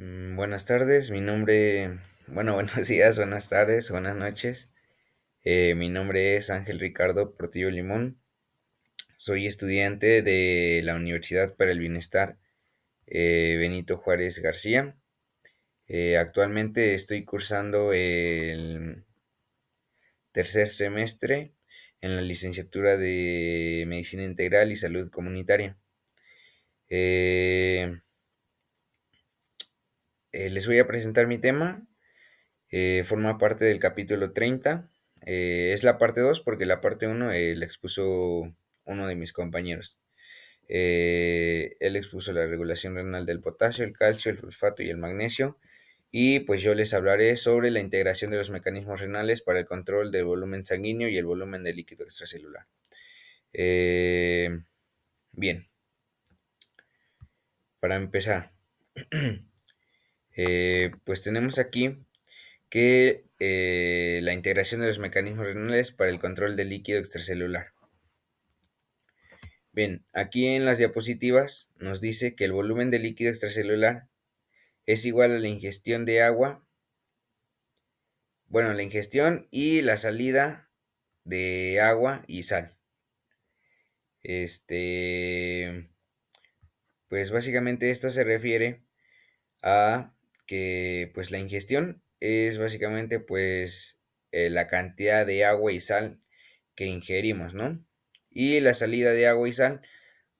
Buenas tardes, buenos días, buenas tardes, buenas noches. Mi nombre es Ángel Ricardo Portillo Limón. Soy estudiante de la Universidad para el Bienestar Benito Juárez García. Actualmente estoy cursando el tercer semestre en la licenciatura de Medicina Integral y Salud Comunitaria. Eh, Les voy a presentar mi tema. Forma parte del capítulo 30. Es la parte 2 porque la parte uno la expuso uno de mis compañeros. Él expuso la regulación renal del potasio, el calcio, el sulfato y el magnesio. Y pues yo les hablaré sobre la integración de los mecanismos renales para el control del volumen sanguíneo y el volumen de líquido extracelular. Eh, Bien, para empezar, pues tenemos aquí que la integración de los mecanismos renales para el control del líquido extracelular. Bien, aquí en las diapositivas nos dice que el volumen de líquido extracelular es igual a la ingestión de agua, la ingestión y la salida de agua y sal. Este, pues básicamente esto se refiere a que pues la ingestión es básicamente pues la cantidad de agua y sal que ingerimos, ¿no? Y la salida de agua y sal,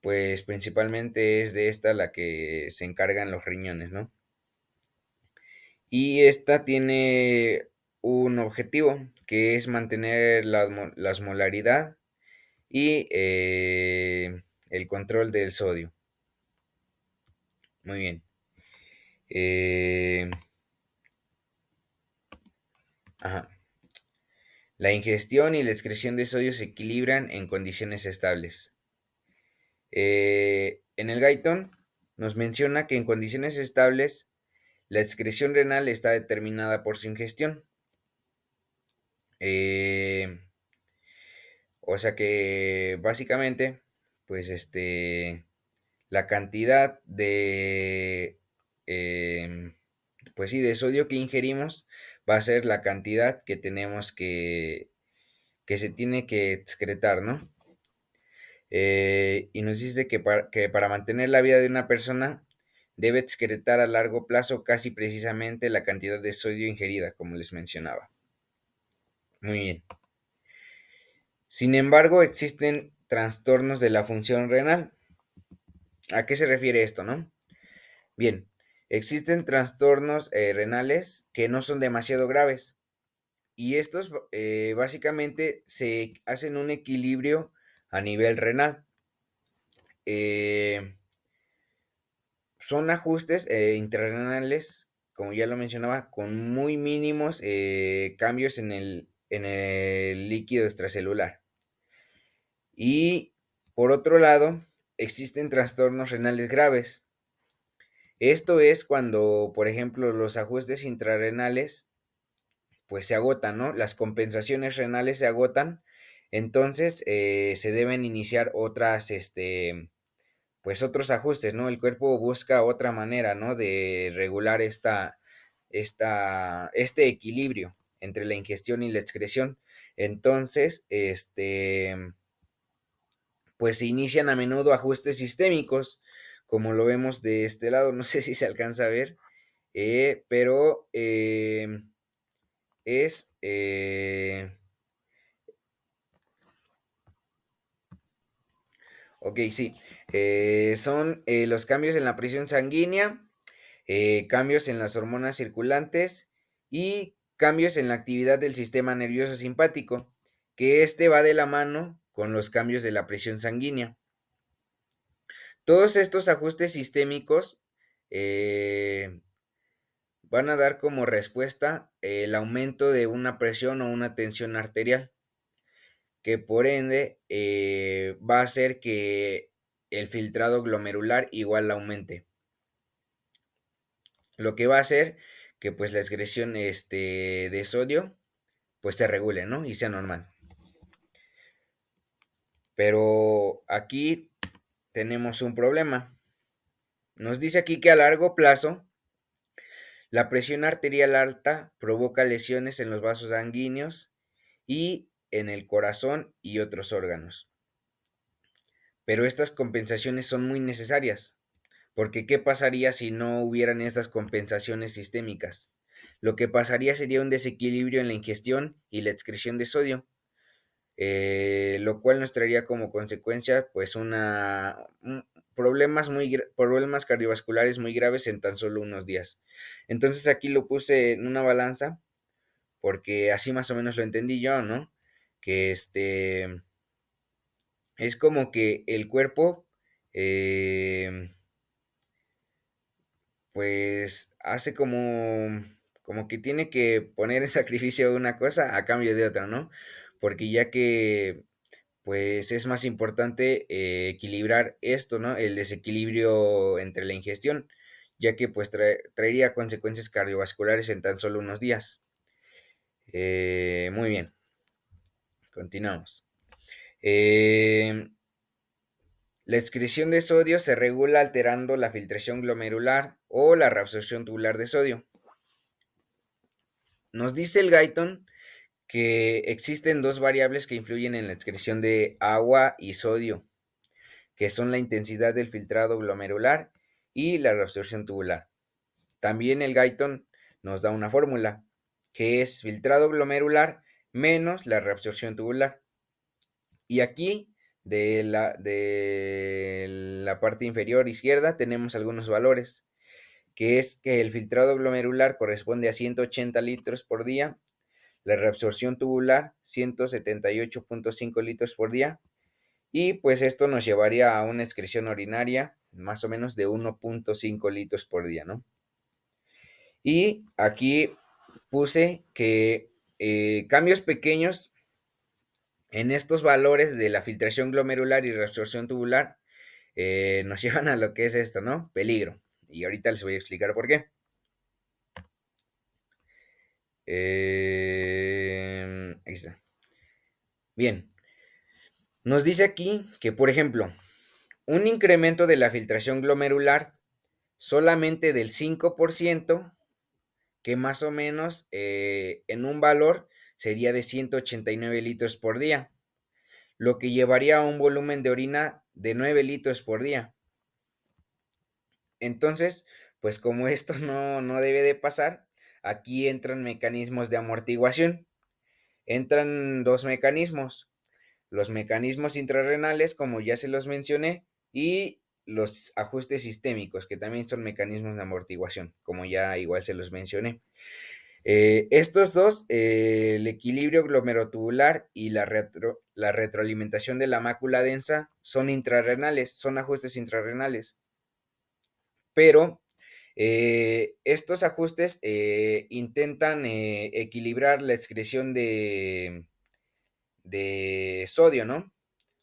pues principalmente es de esta la que se encargan los riñones, ¿no? Y esta tiene un objetivo que es mantener la osmolaridad y el control del sodio. Muy bien. Eh, ajá. La ingestión y la excreción de sodio se equilibran en condiciones estables. En el Guyton nos menciona que en condiciones estables la excreción renal está determinada por su ingestión. Eh, o sea que básicamente, pues la cantidad de, pues sí, de sodio que ingerimos va a ser la cantidad que tenemos que se tiene que excretar, ¿no? Y nos dice que para mantener la vida de una persona debe excretar a largo plazo casi precisamente la cantidad de sodio ingerida, como les mencionaba. Muy bien. Sin embargo, existen trastornos de la función renal. ¿A qué se refiere esto, no? Bien, existen trastornos renales que no son demasiado graves y estos básicamente se hacen un equilibrio a nivel renal. Eh, Son ajustes intrarrenales, como ya lo mencionaba, con muy mínimos cambios en el líquido extracelular. Y por otro lado, existen trastornos renales graves. Esto es cuando, por ejemplo, los ajustes intrarrenales pues se agotan, ¿no? Las compensaciones renales se agotan, entonces se deben iniciar pues otros ajustes, ¿no? El cuerpo busca otra manera, ¿no? De regular este equilibrio entre la ingestión y la excreción. Entonces, pues se inician a menudo ajustes sistémicos, como lo vemos de este lado, no sé si se alcanza a ver, pero es, ok, sí, son los cambios en la presión sanguínea, cambios en las hormonas circulantes y cambios en la actividad del sistema nervioso simpático, que este va de la mano con los cambios de la presión sanguínea. Todos estos ajustes sistémicos eh, van a dar como respuesta el aumento de una presión o una tensión arterial, que por ende va a hacer que el filtrado glomerular igual aumente, lo que va a hacer que pues la excreción de sodio pues se regule, ¿no? Y sea normal. Pero aquí tenemos un problema. Nos dice aquí que a largo plazo La presión arterial alta provoca lesiones en los vasos sanguíneos y en el corazón y otros órganos. Pero estas compensaciones son muy necesarias, porque ¿qué pasaría si no hubieran estas compensaciones sistémicas? Lo que pasaría sería un desequilibrio en la ingestión y la excreción de sodio, lo cual nos traería como consecuencia pues problemas cardiovasculares muy graves en tan solo unos días. Entonces aquí lo puse en una balanza porque así más o menos lo entendí yo, ¿no? Que es como que el cuerpo pues hace como que tiene que poner en sacrificio una cosa a cambio de otra, ¿no? Porque ya que pues es más importante equilibrar esto, ¿no? El desequilibrio entre la ingestión, ya que pues traería consecuencias cardiovasculares en tan solo unos días. Muy bien, continuamos. Em, la excreción de sodio se regula alterando la filtración glomerular o la reabsorción tubular de sodio. Nos dice el Guyton que existen dos variables que influyen en la excreción de agua y sodio, que son la intensidad del filtrado glomerular y la reabsorción tubular. También el Guyton nos da una fórmula, que es filtrado glomerular menos la reabsorción tubular. Y aquí de la parte inferior izquierda tenemos algunos valores, que es que el filtrado glomerular corresponde a 180 litros por día, la reabsorción tubular 178.5 litros por día, y pues esto nos llevaría a una excreción urinaria más o menos de 1.5 litros por día, ¿no? Y aquí puse que cambios pequeños en estos valores de la filtración glomerular y reabsorción tubular nos llevan a lo que es esto, ¿no? Peligro. Y ahorita les voy a explicar por qué. Ahí está. Bien, nos dice aquí que, por ejemplo, un incremento de la filtración glomerular solamente del 5%, que más o menos en un valor sería de 189 litros por día, lo que llevaría a un volumen de orina de 9 litros por día. Entonces, pues como esto no debe de pasar, aquí entran mecanismos de amortiguación. Entran dos mecanismos, los mecanismos intrarrenales, como ya se los mencioné, y los ajustes sistémicos, que también son mecanismos de amortiguación, como ya igual se los mencioné. Estos dos, el equilibrio glomerotubular y la retroalimentación de la mácula densa son intrarrenales, son ajustes intrarrenales. Pero estos ajustes intentan equilibrar la excreción de sodio, ¿no?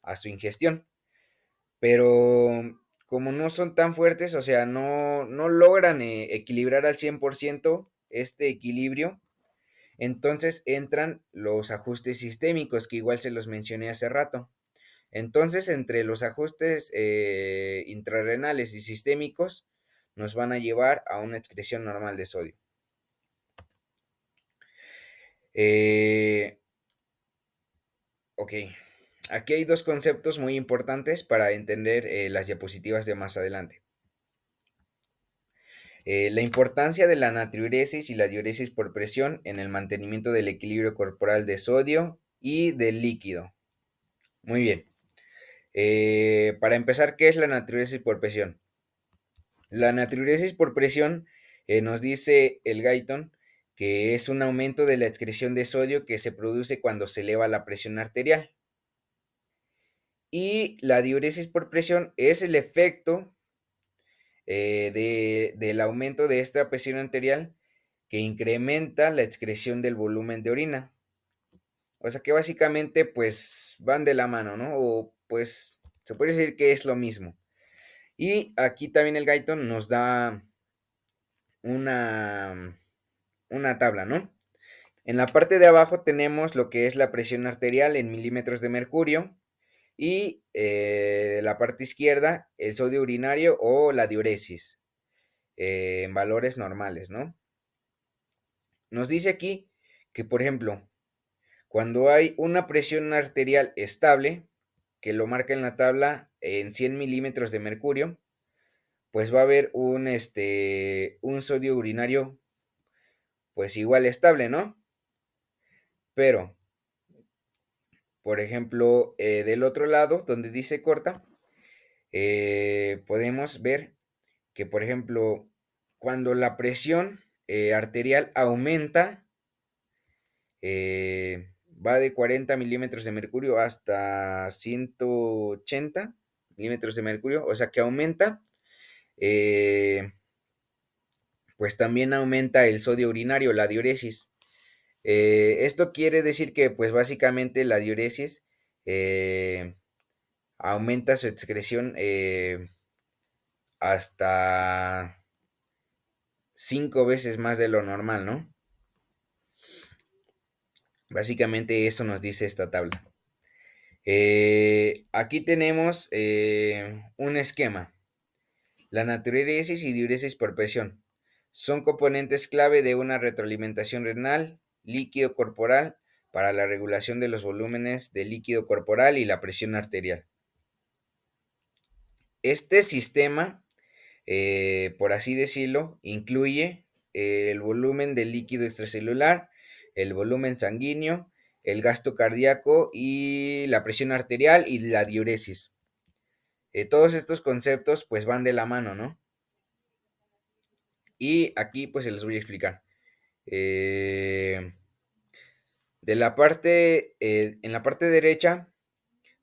A su ingestión. Pero como no son tan fuertes, o sea, no logran equilibrar al 100% este equilibrio, entonces entran los ajustes sistémicos, que igual se los mencioné hace rato. Entonces, entre los ajustes intrarrenales y sistémicos, nos van a llevar a una excreción normal de sodio. Eh, ok, aquí hay dos conceptos muy importantes para entender las diapositivas de más adelante. La importancia de la natriuresis y la diuresis por presión en el mantenimiento del equilibrio corporal de sodio y del líquido. Muy bien. Para empezar, ¿qué es la natriuresis por presión? La natriuresis por presión nos dice el Guyton que es un aumento de la excreción de sodio que se produce cuando se eleva la presión arterial. Y la diuresis por presión es el efecto del aumento de esta presión arterial que incrementa la excreción del volumen de orina. O sea que básicamente pues van de la mano, ¿no? O pues se puede decir que es lo mismo. Y aquí también el Guyton nos da una, una tabla, ¿no? En la parte de abajo tenemos lo que es la presión arterial en milímetros de mercurio y la parte izquierda el sodio urinario o la diuresis en valores normales, ¿no? nos dice aquí que, por ejemplo, cuando hay una presión arterial estable, que lo marca en la tabla en 100 milímetros de mercurio, pues va a haber un sodio urinario, pues igual estable, ¿no? Pero, por ejemplo, del otro lado, donde dice corta, podemos ver que, por ejemplo, cuando la presión arterial aumenta, va de 40 milímetros de mercurio hasta 180 milímetros de mercurio, o sea que aumenta, eh, pues también aumenta el sodio urinario, la diuresis. Esto quiere decir que, pues básicamente la diuresis eh, aumenta su excreción hasta 5 veces más de lo normal, ¿no? Básicamente eso nos dice esta tabla. Aquí tenemos un esquema. La natriuresis y diuresis por presión son componentes clave de una retroalimentación renal, líquido corporal, para la regulación de los volúmenes de líquido corporal y la presión arterial. Este sistema, por así decirlo, incluye el volumen de líquido extracelular, el volumen sanguíneo, el gasto cardíaco y la presión arterial y la diuresis. Todos estos conceptos pues van de la mano, ¿no? Y aquí pues se los voy a explicar. Eh, en la parte derecha,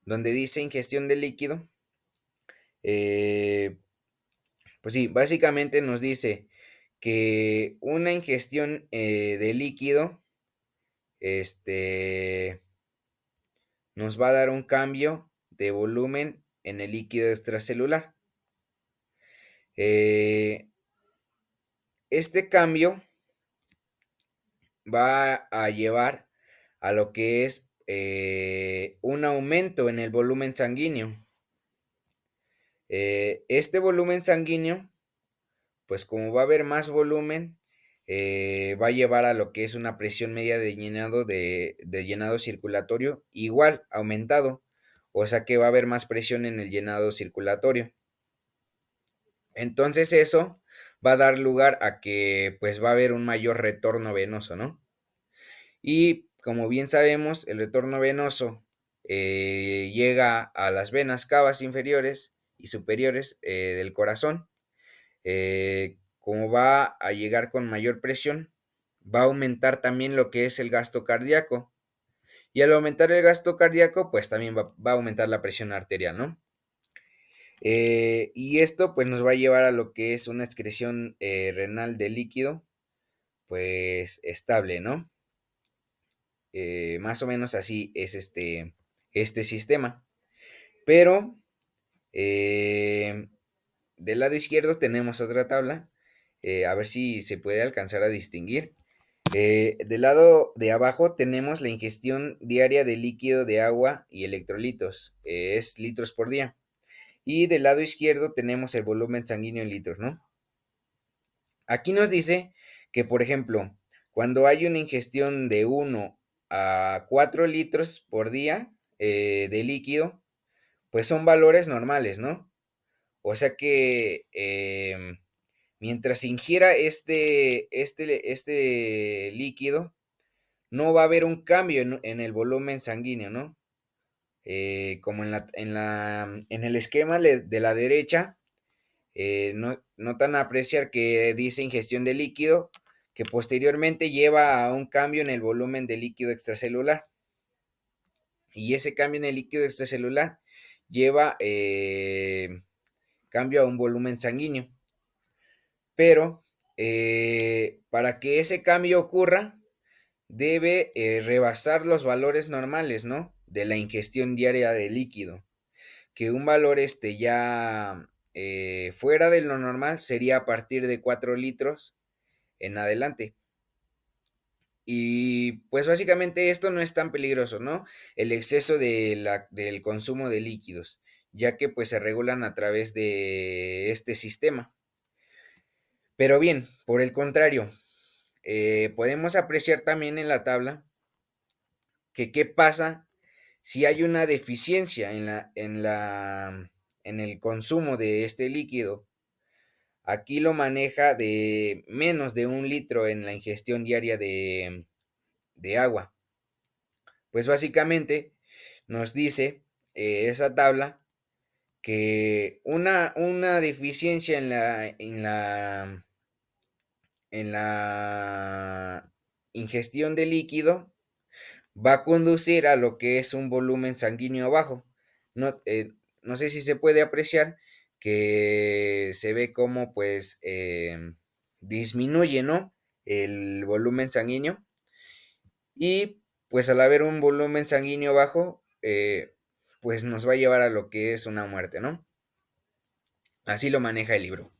donde dice ingestión de líquido, eh, pues sí, básicamente nos dice que una ingestión de líquido, este, nos va a dar un cambio de volumen en el líquido extracelular. Eh, este cambio va a llevar a lo que es un aumento en el volumen sanguíneo. Este volumen sanguíneo, pues como va a haber más volumen, va a llevar a lo que es una presión media de llenado circulatorio igual, aumentado. O sea que va a haber más presión en el llenado circulatorio. Entonces eso va a dar lugar a que pues va a haber un mayor retorno venoso, ¿no? Y como bien sabemos, el retorno venoso llega a las venas cavas inferiores y superiores del corazón. Como va a llegar con mayor presión, va a aumentar también lo que es el gasto cardíaco. Y al aumentar el gasto cardíaco, pues también va a aumentar la presión arterial, ¿no? Y esto pues nos va a llevar a lo que es una excreción renal de líquido, pues estable, ¿no? Más o menos así es este sistema. Pero eh, del lado izquierdo tenemos otra tabla, a ver si se puede alcanzar a distinguir. Del lado de abajo tenemos la ingestión diaria de líquido de agua y electrolitos, es litros por día. Y del lado izquierdo tenemos el volumen sanguíneo en litros, ¿no? Aquí nos dice que, por ejemplo, cuando hay una ingestión de 1 a 4 litros por día de líquido, pues son valores normales, ¿no? O sea que mientras se ingiera este líquido, no va a haber un cambio en el volumen sanguíneo, ¿no? Como en el esquema de la derecha, notan apreciar que dice ingestión de líquido, que posteriormente lleva a un cambio en el volumen de líquido extracelular. Y ese cambio en el líquido extracelular lleva cambio a un volumen sanguíneo. Pero para que ese cambio ocurra, debe rebasar los valores normales, ¿no? De la ingestión diaria de líquido. Que un valor ya fuera de lo normal sería a partir de 4 litros en adelante. Y pues básicamente esto no es tan peligroso, ¿no? El exceso del consumo de líquidos, ya que pues se regulan a través de este sistema. Pero bien, por el contrario, podemos apreciar también en la tabla que qué pasa si hay una deficiencia en el consumo de este líquido. Aquí lo maneja de menos de 1 litro en la ingestión diaria de agua. Pues básicamente nos dice esa tabla que una deficiencia en la ingestión de líquido va a conducir a lo que es un volumen sanguíneo bajo. No, no sé si se puede apreciar que se ve como pues disminuye, ¿no? El volumen sanguíneo y pues al haber un volumen sanguíneo bajo, pues nos va a llevar a lo que es una muerte, ¿no? Así lo maneja el libro.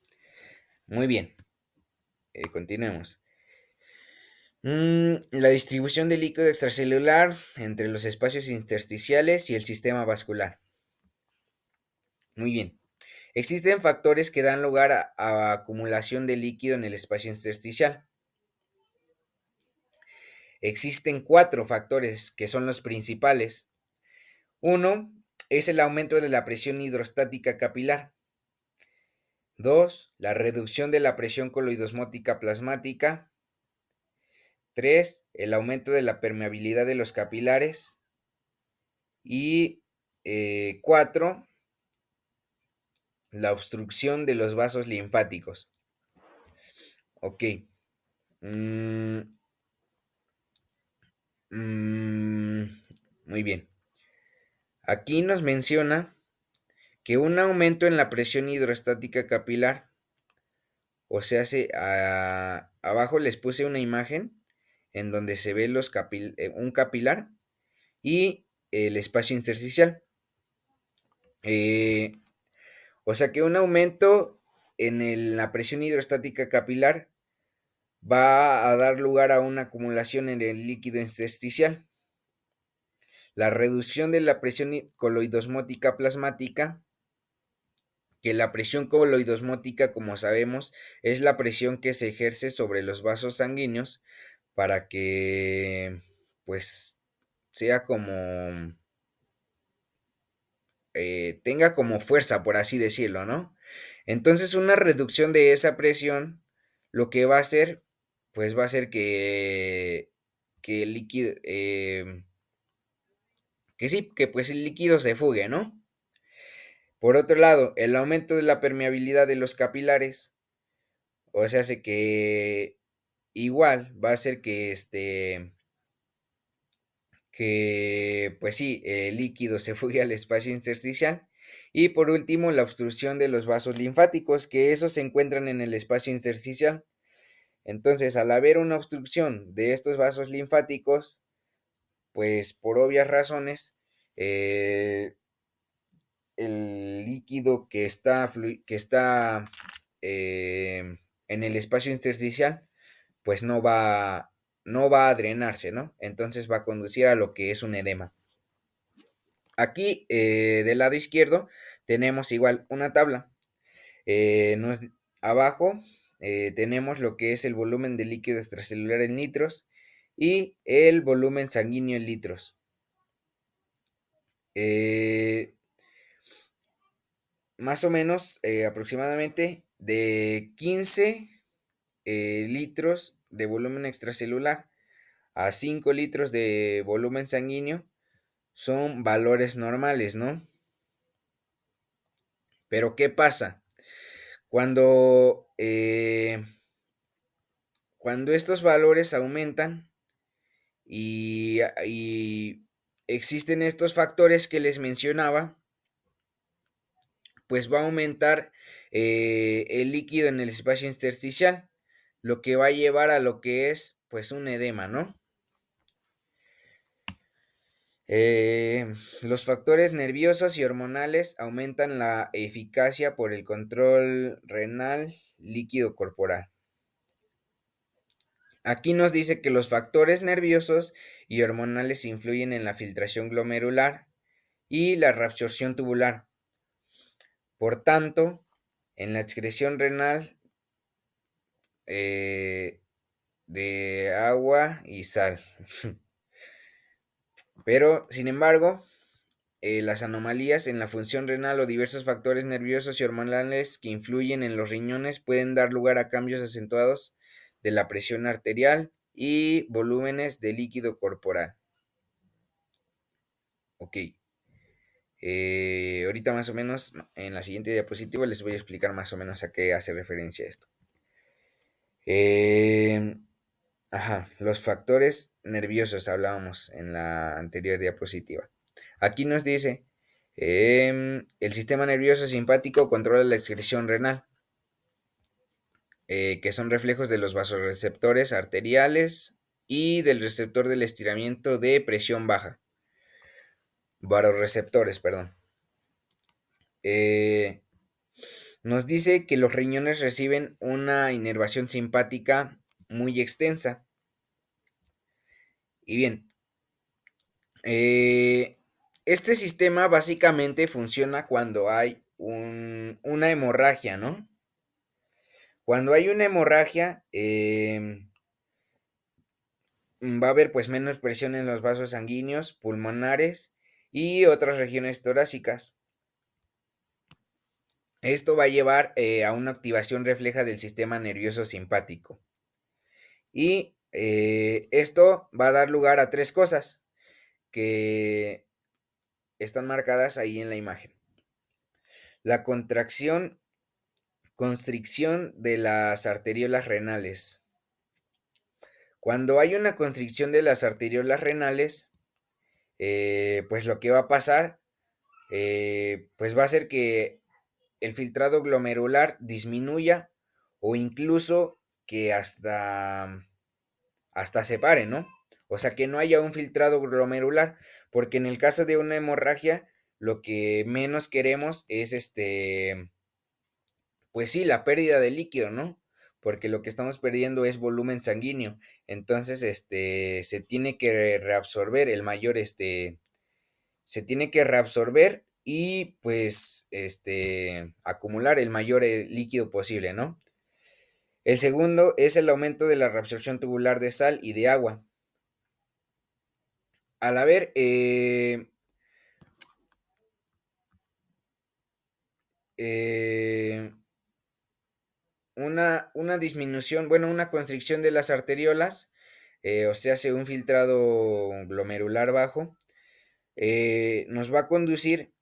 Muy bien, continuemos. La distribución del líquido extracelular entre los espacios intersticiales y el sistema vascular. Muy bien. Existen factores que dan lugar a acumulación de líquido en el espacio intersticial. Existen 4 factores que son los principales. Uno es el aumento de la presión hidrostática capilar. 2, la reducción de la presión coloidosmótica plasmática. 3, el aumento de la permeabilidad de los capilares. Y 4, la obstrucción de los vasos linfáticos. Ok. Mm, mm, muy bien. Aquí nos menciona que un aumento en la presión hidrostática capilar, o sea, abajo les puse una imagen en donde se ve un capilar y el espacio intersticial. Eh, o sea que un aumento en la presión hidrostática capilar va a dar lugar a una acumulación en el líquido intersticial. La reducción de la presión coloidosmótica plasmática, que la presión coloidosmótica, como sabemos, es la presión que se ejerce sobre los vasos sanguíneos para que, pues, sea como, tenga como fuerza, por así decirlo, ¿no? Entonces, una reducción de esa presión, lo que va a hacer, pues, va a hacer que el líquido, que sí, que pues el líquido se fugue, ¿no? Por otro lado, el aumento de la permeabilidad de los capilares, o sea, hace que igual va a hacer que pues sí, el líquido se fugue al espacio intersticial. Y por último, la obstrucción de los vasos linfáticos, que esos se encuentran en el espacio intersticial. Entonces, al haber una obstrucción de estos vasos linfáticos, pues por obvias razones, eh, el líquido que está en el espacio intersticial, pues no va a drenarse, ¿no? Entonces va a conducir a lo que es un edema. Aquí, del lado izquierdo, tenemos igual una tabla. Abajo tenemos lo que es el volumen de líquido extracelular en litros y el volumen sanguíneo en litros. Eh, Más o menos, aproximadamente de 15 litros de volumen extracelular a 5 litros de volumen sanguíneo son valores normales, ¿no? Pero ¿qué pasa? Cuando, cuando estos valores aumentan y existen estos factores que les mencionaba, pues va a aumentar el líquido en el espacio intersticial, lo que va a llevar a lo que es pues un edema, ¿no? Los factores nerviosos y hormonales aumentan la eficacia por el control renal líquido corporal. Aquí nos dice que los factores nerviosos y hormonales influyen en la filtración glomerular y la reabsorción tubular. Por tanto, en la excreción renal, eh, de agua y sal. Pero, sin embargo, las anomalías en la función renal o diversos factores nerviosos y hormonales que influyen en los riñones pueden dar lugar a cambios acentuados de la presión arterial y volúmenes de líquido corporal. Ok. Ahorita más o menos en la siguiente diapositiva les voy a explicar más o menos a qué hace referencia esto. Eh, los factores nerviosos hablábamos en la anterior diapositiva. Aquí nos dice, el sistema nervioso simpático controla la excreción renal, que son reflejos de los vasoreceptores arteriales y del receptor del estiramiento de presión baja. Vasoreceptores, perdón. Eh, Nos dice que los riñones reciben una inervación simpática muy extensa. Y bien, eh, este sistema básicamente funciona cuando hay una hemorragia, ¿no? Cuando hay una hemorragia, va a haber pues menos presión en los vasos sanguíneos, pulmonares y otras regiones torácicas. Esto va a llevar a una activación refleja del sistema nervioso simpático. Y esto va a dar lugar a tres cosas que están marcadas ahí en la imagen. La contracción, constricción de las arteriolas renales. Cuando hay una constricción de las arteriolas renales, pues lo que va a pasar, pues va a ser que el filtrado glomerular disminuya o incluso que hasta se pare, ¿no? O sea, que no haya un filtrado glomerular, porque en el caso de una hemorragia, lo que menos queremos es pues sí, la pérdida de líquido, ¿no? Porque lo que estamos perdiendo es volumen sanguíneo. Entonces, se tiene que reabsorber el mayor, se tiene que reabsorber y pues, acumular el mayor líquido posible, ¿no? El segundo es el aumento de la reabsorción tubular de sal y de agua. Al haber eh, una disminución, bueno, una constricción de las arteriolas, o sea, hace un filtrado glomerular bajo, nos va a conducir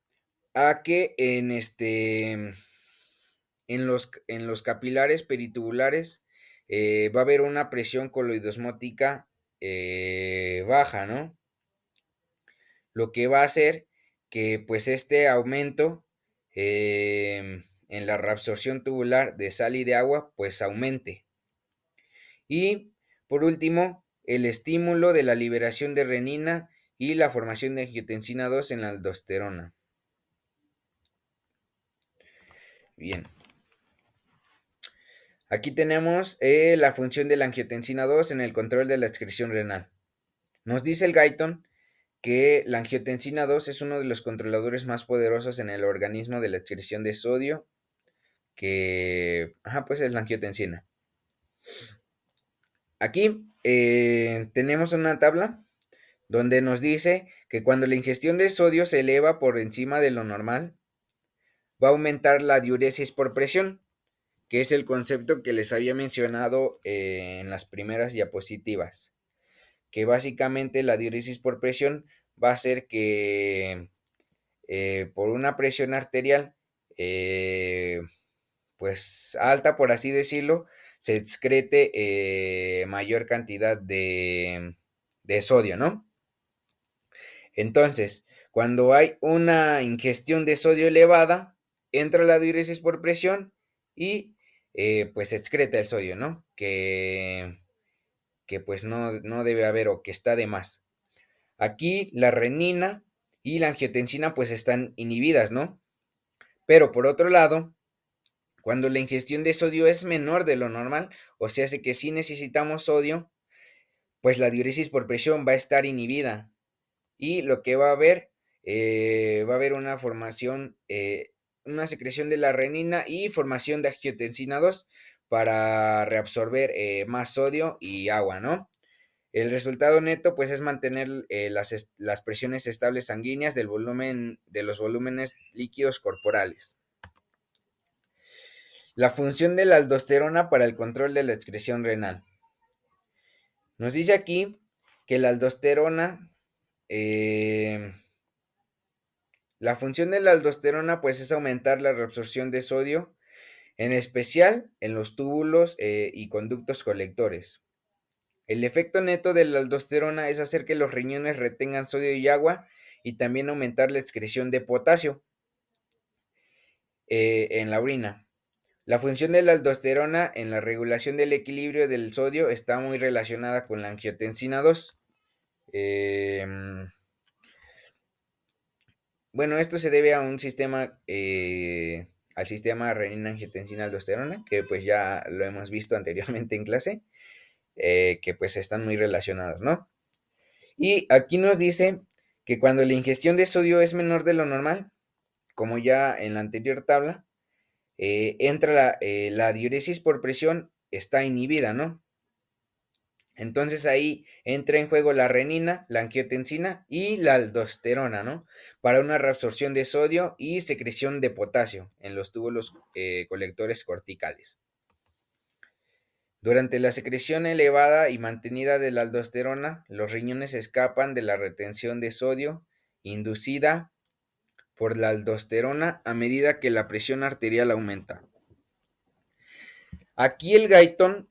a que en los capilares peritubulares va a haber una presión coloidosmótica baja, ¿no? Lo que va a hacer que pues este aumento en la reabsorción tubular de sal y de agua pues aumente. Y por último, el estímulo de la liberación de renina y la formación de angiotensina 2 en la aldosterona. Bien, aquí tenemos la función de la angiotensina 2 en el control de la excreción renal. Nos dice el Guyton que la angiotensina 2 es uno de los controladores más poderosos en el organismo de la excreción de sodio, pues es la angiotensina. Aquí tenemos una tabla donde nos dice que cuando la ingestión de sodio se eleva por encima de lo normal, va a aumentar la diuresis por presión, que es el concepto que les había mencionado en las primeras diapositivas, que básicamente la diuresis por presión va a hacer que por una presión arterial, pues alta, por así decirlo, se excrete mayor cantidad de sodio, ¿no? Entonces, cuando hay una ingestión de sodio elevada, entra la diuresis por presión y pues se excreta el sodio, ¿no? Que pues no debe haber o que está de más. Aquí la renina y la angiotensina pues están inhibidas, ¿no? Pero por otro lado, cuando la ingestión de sodio es menor de lo normal, o sea, hace que sí necesitamos sodio, pues la diuresis por presión va a estar inhibida. Y lo que va a haber una formación, una secreción de la renina y formación de angiotensina 2 para reabsorber más sodio y agua, ¿no? El resultado neto, pues, es mantener las presiones estables sanguíneas del volumen, de los volúmenes líquidos corporales. La función de la aldosterona para el control de la excreción renal. Nos dice aquí que la aldosterona, eh, la función de la aldosterona, pues, es aumentar la reabsorción de sodio, en especial en los túbulos y conductos colectores. El efecto neto de la aldosterona es hacer que los riñones retengan sodio y agua y también aumentar la excreción de potasio en la orina. La función de la aldosterona en la regulación del equilibrio del sodio está muy relacionada con la angiotensina 2. Em, bueno, esto se debe a un sistema, al sistema renina-angiotensina-aldosterona, que pues ya lo hemos visto anteriormente en clase, que pues están muy relacionados, ¿no? Y aquí nos dice que cuando la ingestión de sodio es menor de lo normal, como ya en la anterior tabla, entra la diuresis por presión, está inhibida, ¿no? Entonces ahí entra en juego la renina, la angiotensina y la aldosterona, ¿no? Para una reabsorción de sodio y secreción de potasio en los túbulos colectores corticales. Durante la secreción elevada y mantenida de la aldosterona, los riñones escapan de la retención de sodio inducida por la aldosterona a medida que la presión arterial aumenta. Aquí el Guyton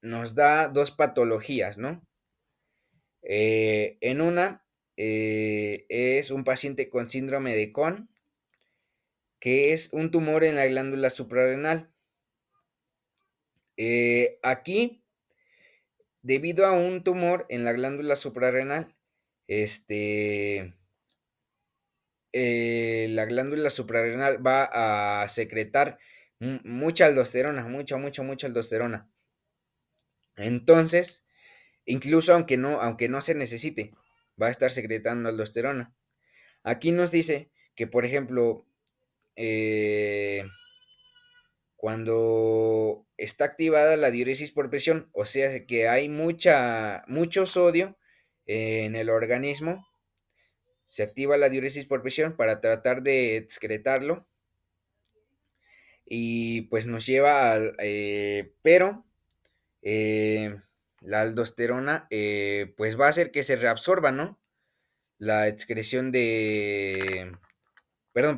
nos da dos patologías, ¿no? En una es un paciente con síndrome de Cohn, que es un tumor en la glándula suprarrenal. Aquí, debido a un tumor en la glándula suprarrenal, este, la glándula suprarrenal va a secretar mucha aldosterona, mucha aldosterona. Entonces, incluso aunque no se necesite, va a estar secretando aldosterona. Aquí nos dice que, por ejemplo, eh, cuando está activada la diuresis por presión, o sea que hay mucho sodio en el organismo, se activa la diuresis por presión para tratar de excretarlo y pues nos lleva pero eh, la aldosterona pues va a hacer que se reabsorba, ¿no? La excreción de, perdón,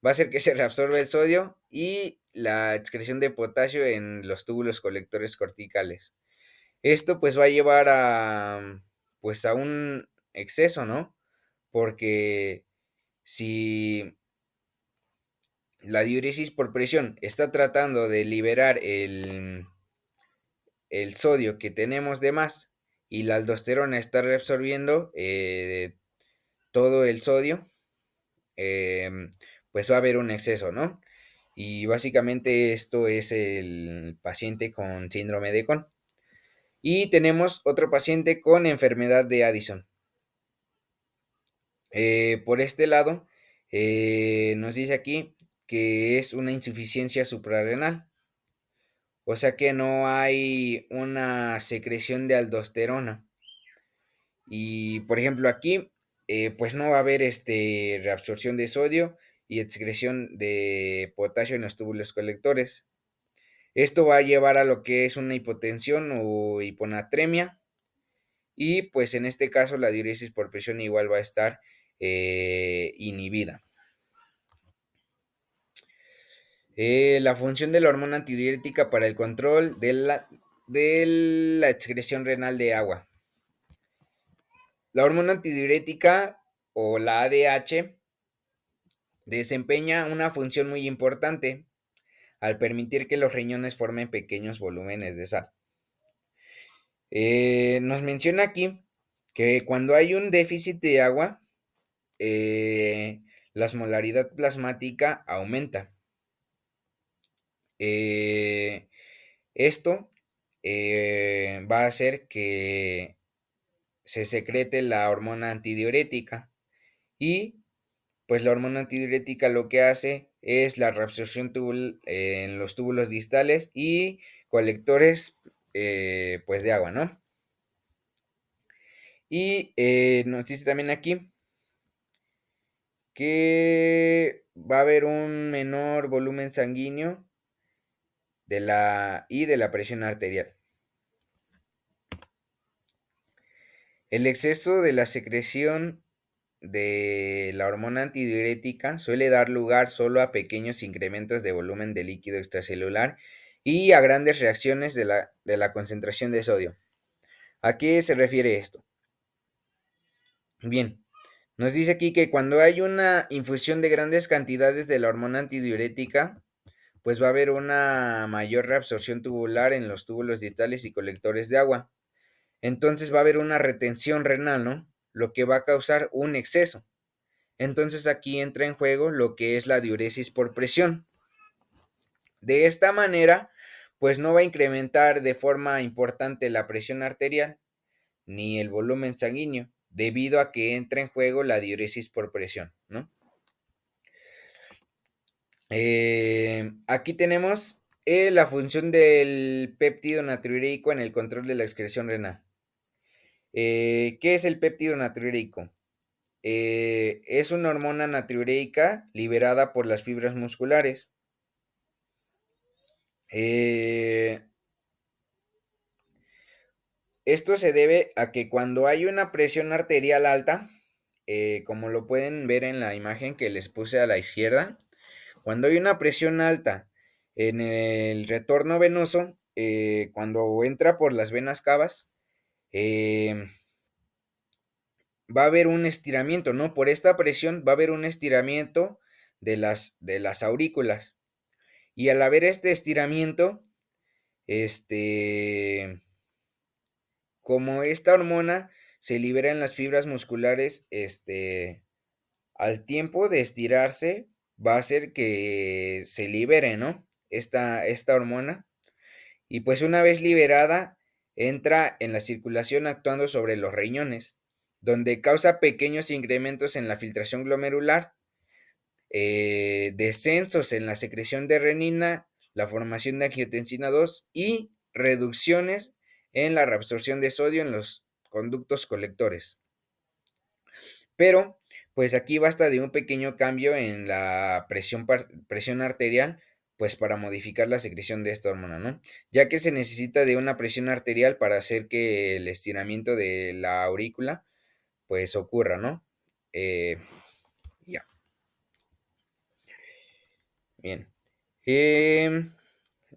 va a hacer que se reabsorba el sodio y la excreción de potasio en los túbulos colectores corticales. Esto pues va a llevar pues a un exceso, ¿no? Porque si la diuresis por presión está tratando de liberar el sodio que tenemos de más y la aldosterona está reabsorbiendo todo el sodio, pues va a haber un exceso, ¿no? Y básicamente esto es el paciente con síndrome de Cohn. Y tenemos otro paciente con enfermedad de Addison. Por este lado, nos dice aquí que es una insuficiencia suprarrenal. O sea que no hay una secreción de aldosterona. Y por ejemplo aquí, pues no va a haber reabsorción de sodio y excreción de potasio en los túbulos colectores. Esto va a llevar a lo que es una hipotensión o hiponatremia. Y pues en este caso la diuresis por presión igual va a estar inhibida. La función de la hormona antidiurética para el control de la excreción renal de agua. La hormona antidiurética o la ADH desempeña una función muy importante al permitir que los riñones formen pequeños volúmenes de sal. Nos menciona aquí que cuando hay un déficit de agua, la osmolaridad plasmática aumenta. Eh, Esto va a hacer que se secrete la hormona antidiurética y pues la hormona antidiurética lo que hace es la reabsorción en los túbulos distales y colectores pues de agua, ¿no? Y nos dice también aquí que va a haber un menor volumen sanguíneo de la presión arterial. El exceso de la secreción de la hormona antidiurética suele dar lugar solo a pequeños incrementos de volumen de líquido extracelular y a grandes reacciones de la concentración de sodio. ¿A qué se refiere esto? Bien, nos dice aquí que cuando hay una infusión de grandes cantidades de la hormona antidiurética, pues va a haber una mayor reabsorción tubular en los túbulos distales y colectores de agua. Entonces va a haber una retención renal, ¿no? Lo que va a causar un exceso. Entonces aquí entra en juego lo que es la diuresis por presión. De esta manera, pues no va a incrementar de forma importante la presión arterial ni el volumen sanguíneo, debido a que entra en juego la diuresis por presión, ¿no? Aquí tenemos la función del péptido natriureico en el control de la excreción renal. ¿Qué es el péptido natriureico? Es una hormona natriureica liberada por las fibras musculares. Eh, Esto se debe a que cuando hay una presión arterial alta, como lo pueden ver en la imagen que les puse a la izquierda, cuando hay una presión alta en el retorno venoso, cuando entra por las venas cavas, eh, va a haber un estiramiento, ¿no? Por esta presión va a haber un estiramiento de las aurículas. Y al haber este estiramiento, este, como esta hormona se libera en las fibras musculares, al tiempo de estirarse, va a hacer que se libere, ¿no? Esta hormona. Y pues una vez liberada, entra en la circulación actuando sobre los riñones, donde causa pequeños incrementos en la filtración glomerular, descensos en la secreción de renina, la formación de angiotensina 2 y reducciones en la reabsorción de sodio en los conductos colectores. Pero, pues aquí basta de un pequeño cambio en la presión arterial, pues para modificar la secreción de esta hormona, ¿no? Ya que se necesita de una presión arterial para hacer que el estiramiento de la aurícula, pues ocurra, ¿no? Eh, ya, bien. Em,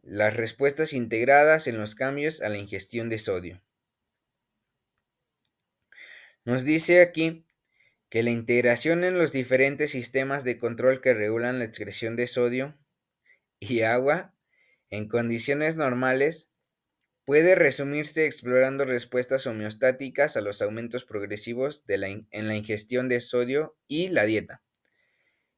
las respuestas integradas en los cambios a la ingestión de sodio. Nos dice aquí que la integración en los diferentes sistemas de control que regulan la excreción de sodio y agua en condiciones normales puede resumirse explorando respuestas homeostáticas a los aumentos progresivos en la ingestión de sodio y la dieta.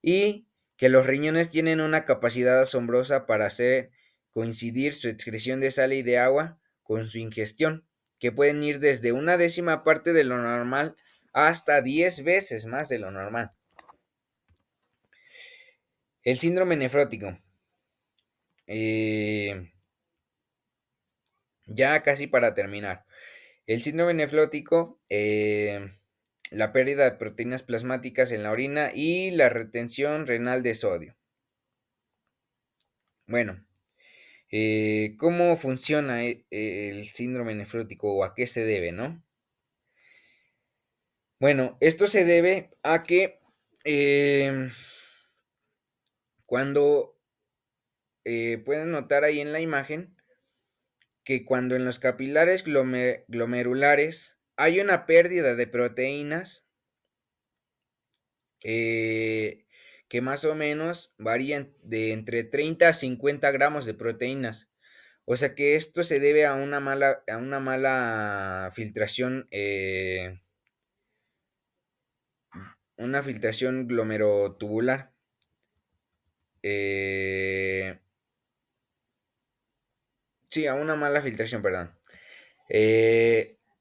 Y que los riñones tienen una capacidad asombrosa para hacer coincidir su excreción de sal y de agua con su ingestión, que pueden ir desde una décima parte de lo normal hasta 10 veces más de lo normal. El síndrome nefrótico. Eh, ya casi para terminar. El síndrome nefrótico, la pérdida de proteínas plasmáticas en la orina y la retención renal de sodio. Bueno, ¿cómo funciona el síndrome nefrótico o a qué se debe, no? Bueno, esto se debe a que em, cuando pueden notar ahí en la imagen que cuando en los capilares glomerulares hay una pérdida de proteínas, eh, que más o menos varían de entre 30 a 50 gramos de proteínas. O sea que esto se debe a una mala filtración, una filtración glomerotubular. Eh, sí, a una mala filtración, perdón.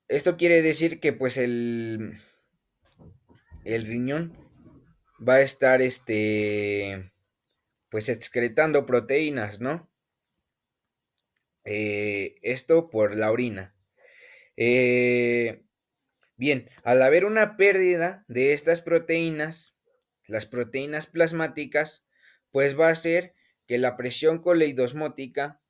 Esto quiere decir que pues el riñón va a estar pues excretando proteínas, ¿no? Esto por la orina. Eh, Bien, al haber una pérdida de estas proteínas, las proteínas plasmáticas, pues va a hacer que la presión coleidosmótica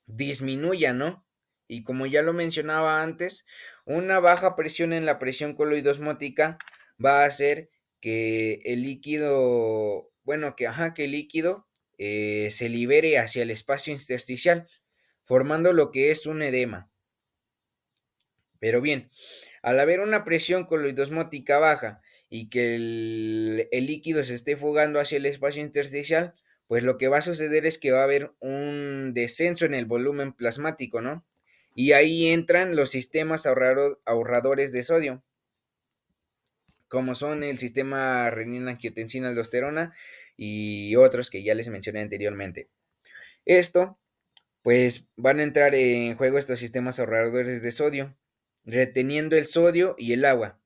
disminuya, ¿no? Y como ya lo mencionaba antes, una baja presión en la presión coloidosmótica va a hacer que el líquido, bueno, que el líquido se libere hacia el espacio intersticial, formando lo que es un edema. Pero bien, al haber una presión coloidosmótica baja y que el líquido se esté fugando hacia el espacio intersticial, pues lo que va a suceder es que va a haber un descenso en el volumen plasmático, ¿no? Y ahí entran los sistemas ahorradores de sodio, como son el sistema renina-angiotensina-aldosterona y otros que ya les mencioné anteriormente. Esto pues van a entrar en juego estos sistemas ahorradores de sodio, reteniendo el sodio y el agua.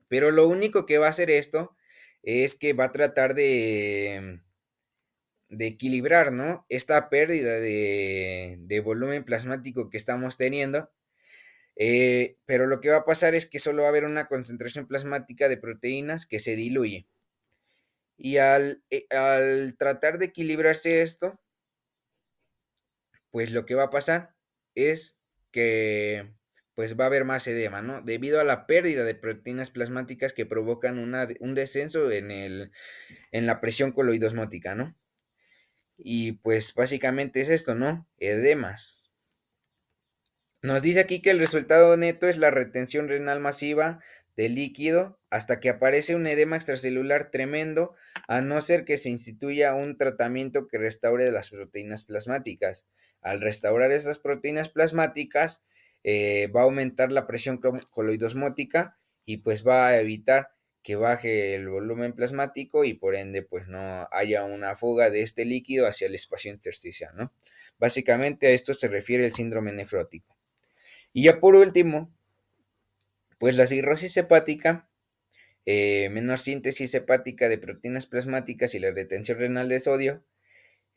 Pero lo único que va a hacer esto es que va a tratar de equilibrar, ¿no? Esta pérdida de volumen plasmático que estamos teniendo. Pero lo que va a pasar es que solo va a haber una concentración plasmática de proteínas que se diluye. Y al tratar de equilibrarse esto, pues lo que va a pasar es que pues va a haber más edema, ¿no? Debido a la pérdida de proteínas plasmáticas que provocan un descenso en la presión coloidosmótica, ¿no? Y pues básicamente es esto, ¿no? Edemas. Nos dice aquí que el resultado neto es la retención renal masiva del líquido hasta que aparece un edema extracelular tremendo, a no ser que se instituya un tratamiento que restaure las proteínas plasmáticas. Al restaurar esas proteínas plasmáticas, va a aumentar la presión coloidosmótica y pues va a evitar que baje el volumen plasmático y por ende pues no haya una fuga de este líquido hacia el espacio intersticial, ¿no? Básicamente a esto se refiere el síndrome nefrótico. Y ya por último, pues la cirrosis hepática, menor síntesis hepática de proteínas plasmáticas y la retención renal de sodio,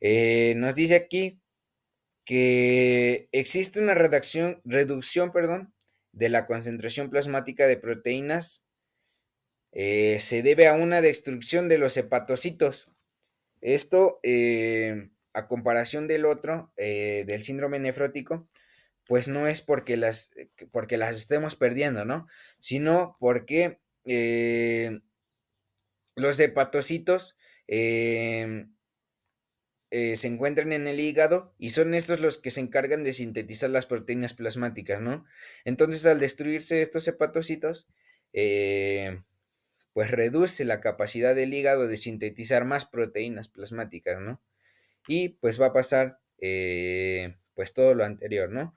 nos dice aquí que existe una reducción, perdón, de la concentración plasmática de proteínas, se debe a una destrucción de los hepatocitos. Esto, a comparación del otro, del síndrome nefrótico, pues no es porque las estemos perdiendo, ¿no? Sino porque los hepatocitos em, se encuentran en el hígado y son estos los que se encargan de sintetizar las proteínas plasmáticas, ¿no? Entonces, al destruirse estos hepatocitos, eh, pues reduce la capacidad del hígado de sintetizar más proteínas plasmáticas, ¿no? Y pues va a pasar pues todo lo anterior, ¿no?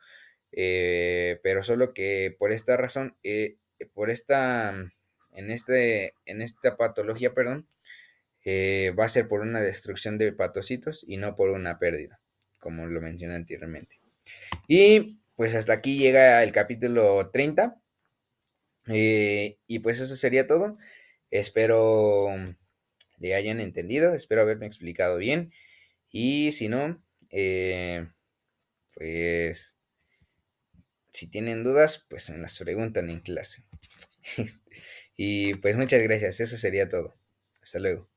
Pero solo que por esta razón, por esta, en esta patología, perdón, va a ser por una destrucción de hepatocitos y no por una pérdida, como lo mencioné anteriormente. Y pues hasta aquí llega el capítulo 30. Y pues eso sería todo. Espero le hayan entendido, espero haberme explicado bien. Y si no, pues si tienen dudas, pues me las preguntan en clase. Y pues muchas gracias, eso sería todo. Hasta luego.